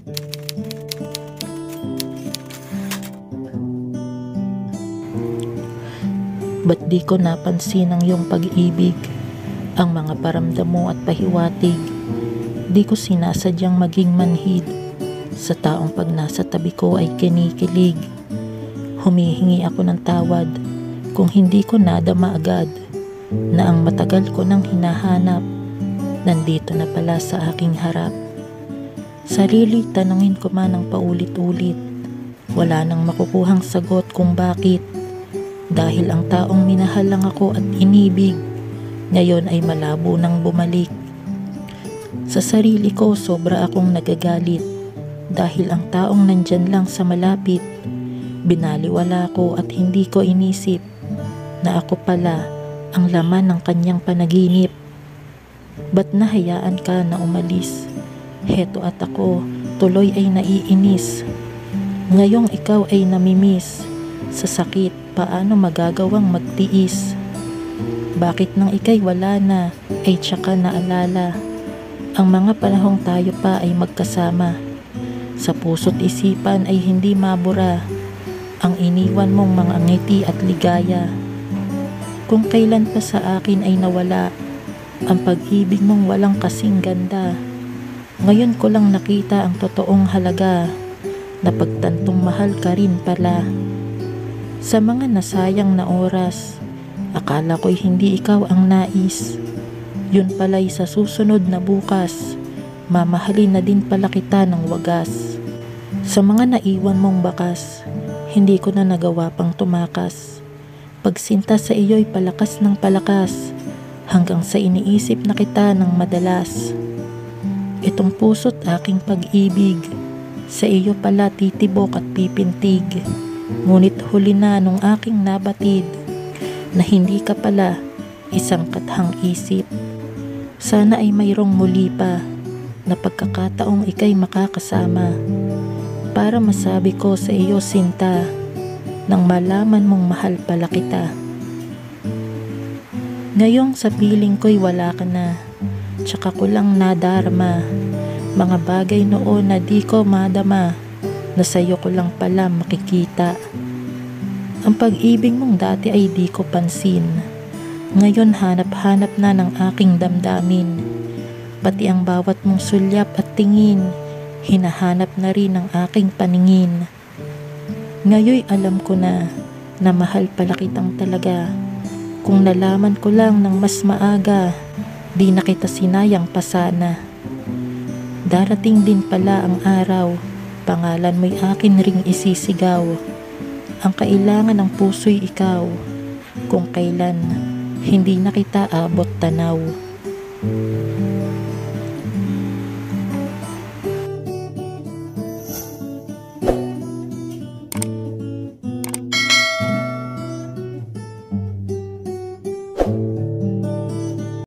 Ba't di ko napansin ang iyong pag-ibig, ang mga paramdam mo at pahiwatig? Di ko sinasadyang maging manhid sa taong pag nasa tabi ko ay kinikilig. Humihingi ako ng tawad kung hindi ko nadama agad na ang matagal ko nang hinahanap nandito na pala sa aking harap. Sarili tanungin ko man ng paulit-ulit, wala nang makukuhang sagot kung bakit. Dahil ang taong minahal lang ako at inibig, ngayon ay malabo nang bumalik. Sa sarili ko sobra akong nagagalit dahil ang taong nandyan lang sa malapit, binaliwala ko at hindi ko inisip na ako pala ang laman ng kanyang panaginip. Ba't nahayaan ka na umalis? Heto at ako tuloy ay naiinis. Ngayong ikaw ay namimiss, sa sakit paano magagawang magtiis? Bakit nang ika'y wala na ay tsaka naalala ang mga panahong tayo pa ay magkasama? Sa puso't isipan ay hindi mabura ang iniwan mong mga ngiti at ligaya. Kung kailan pa sa akin ay nawala ang pag-ibig mong walang kasing ganda, ngayon ko lang nakita ang totoong halaga na pagtantong mahal ka rin pala. Sa mga nasayang na oras, akala ko'y hindi ikaw ang nais. Yun pala'y sa susunod na bukas, mamahalin na din pala kita ng wagas. Sa mga naiwan mong bakas, hindi ko na nagawa pang tumakas. Pagsinta sa iyo'y palakas ng palakas, hanggang sa iniisip na kita ng madalas. Itong puso't aking pag-ibig, sa iyo pala titibok at pipintig. Ngunit huli na nung aking nabatid na hindi ka pala isang kathang isip. Sana ay mayroong muli pa na pagkakataong ika'y makakasama para masabi ko sa iyo sinta nang malaman mong mahal pala kita. Ngayong sa piling ko'y wala ka na, tsaka ko lang nadarama mga bagay noon na di ko madama, na sa'yo ko lang pala makikita. Ang pag-ibig mong dati ay di ko pansin, ngayon hanap-hanap na ng aking damdamin. Pati ang bawat mong sulyap at tingin, hinahanap na rin ang aking paningin. Ngayoy alam ko na mahal pala kitang talaga. Kung nalaman ko lang ng mas maaga, di na kita sinayang pa sana. Darating din pala ang araw, pangalan mo'y akin ring isisigaw. Ang kailangan ng puso'y ikaw, kung kailan hindi na kita abot tanaw.